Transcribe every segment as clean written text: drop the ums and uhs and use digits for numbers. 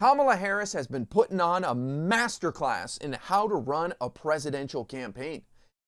Kamala Harris has been putting on a masterclass in how to run a presidential campaign.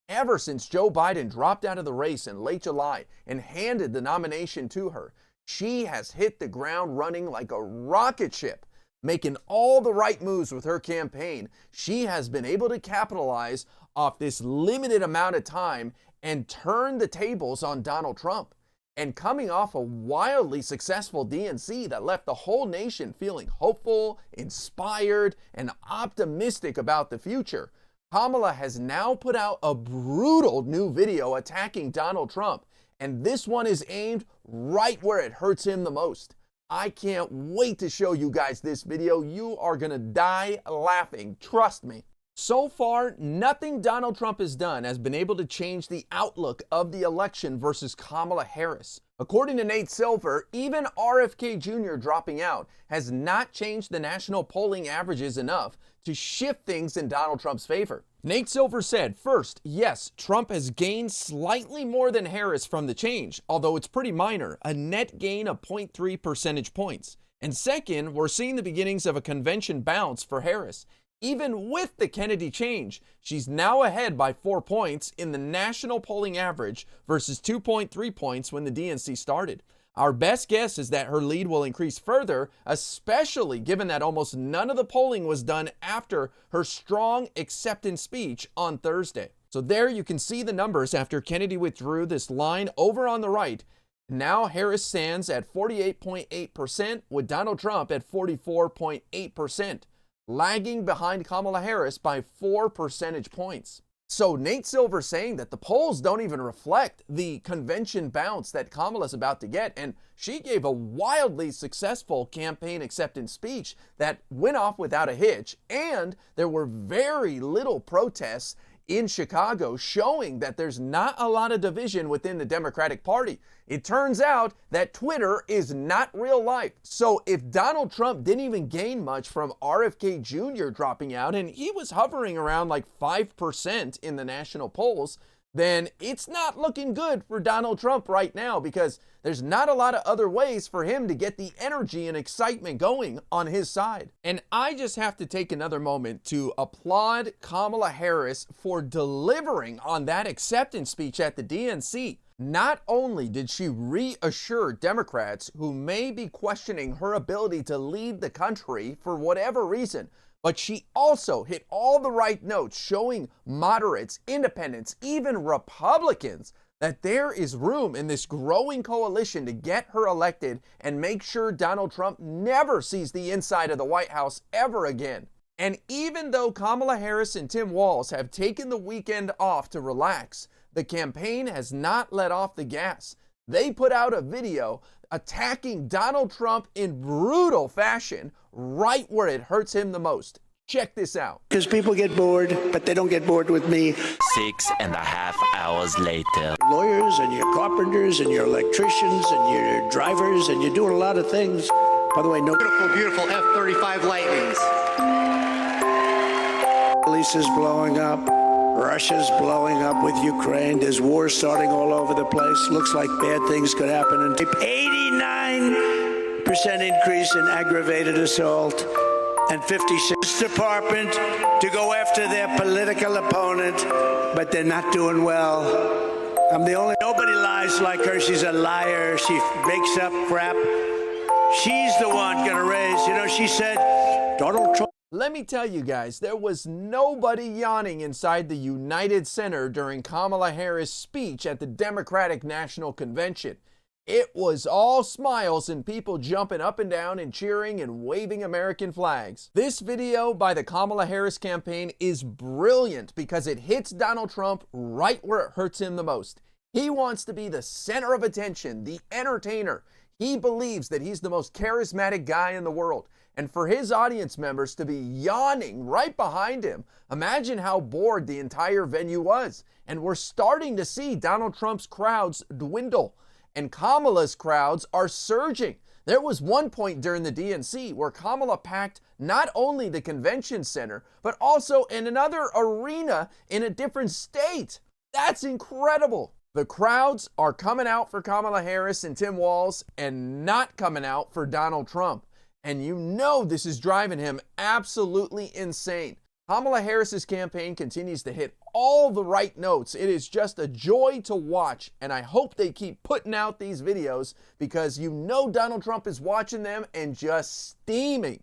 Ever since Joe Biden dropped out of the race in late July and handed the nomination to her, she has hit the ground running like a rocket ship, making all the right moves with her campaign. She has been able to capitalize off this limited amount of time and turn the tables on Donald Trump. And coming off a wildly successful DNC that left the whole nation feeling hopeful, inspired, and optimistic about the future, Kamala has now put out a brutal new video attacking Donald Trump. And this one is aimed right where it hurts him the most. I can't wait to show you guys this video. You are gonna die laughing, trust me. So far, nothing Donald Trump has done has been able to change the outlook of the election versus Kamala Harris. According to Nate Silver, even RFK Jr. dropping out has not changed the national polling averages enough to shift things in Donald Trump's favor. Nate Silver said, first, yes, Trump has gained slightly more than Harris from the change, although it's pretty minor, a net gain of 0.3 percentage points. And second, we're seeing the beginnings of a convention bounce for Harris. Even with the Kennedy change, she's now ahead by 4 points in the national polling average versus 2.3 points when the DNC started. Our best guess is that her lead will increase further, especially given that almost none of the polling was done after her strong acceptance speech on Thursday. So there you can see the numbers after Kennedy withdrew this line over on the right. Now Harris stands at 48.8% with Donald Trump at 44.8%. lagging behind Kamala Harris by 4 percentage points. So Nate Silver saying that the polls don't even reflect the convention bounce that Kamala's about to get, and she gave a wildly successful campaign acceptance speech that went off without a hitch, and there were very little protests in Chicago, showing that there's not a lot of division within the Democratic Party. It turns out that Twitter is not real life. So if Donald Trump didn't even gain much from RFK Jr. dropping out, and he was hovering around like 5% in the national polls, then it's not looking good for Donald Trump right now, because there's not a lot of other ways for him to get the energy and excitement going on his side. And I just have to take another moment to applaud Kamala Harris for delivering on that acceptance speech at the DNC. Not only did she reassure Democrats who may be questioning her ability to lead the country for whatever reason, but she also hit all the right notes, showing moderates, independents, even Republicans, that there is room in this growing coalition to get her elected and make sure Donald Trump never sees the inside of the White House ever again. And even though Kamala Harris and Tim Walz have taken the weekend off to relax, the campaign has not let off the gas. They put out a video attacking Donald Trump in brutal fashion, right where it hurts him the most. Check this out. Because people get bored, but they don't get bored with me. 6.5 hours later. Lawyers and your carpenters and your electricians and your drivers, and you're doing a lot of things. By the way, no Beautiful F-35 Lightnings. Lisa's blowing up. Russia's blowing up with Ukraine. There's war starting all over the place. Looks like bad things could happen. And 89% increase in aggravated assault, and 56 department to go after their political opponent, but they're not doing well. I'm the only, nobody lies like her. She's a liar. She makes up crap. She's the one gonna raise, she said, Donald Trump. Let me tell you guys, there was nobody yawning inside the United Center during Kamala Harris' speech at the Democratic National Convention. It was all smiles and people jumping up and down and cheering and waving American flags. This video by the Kamala Harris campaign is brilliant because it hits Donald Trump right where it hurts him the most. He wants to be the center of attention, the entertainer. He believes that he's the most charismatic guy in the world. And for his audience members to be yawning right behind him, imagine how bored the entire venue was. And we're starting to see Donald Trump's crowds dwindle, and Kamala's crowds are surging. There was one point during the DNC where Kamala packed not only the convention center, but also in another arena in a different state. That's incredible. The crowds are coming out for Kamala Harris and Tim Walz and not coming out for Donald Trump. And you know this is driving him absolutely insane. Kamala Harris's campaign continues to hit all the right notes. It is just a joy to watch, and I hope they keep putting out these videos because you know Donald Trump is watching them and just steaming.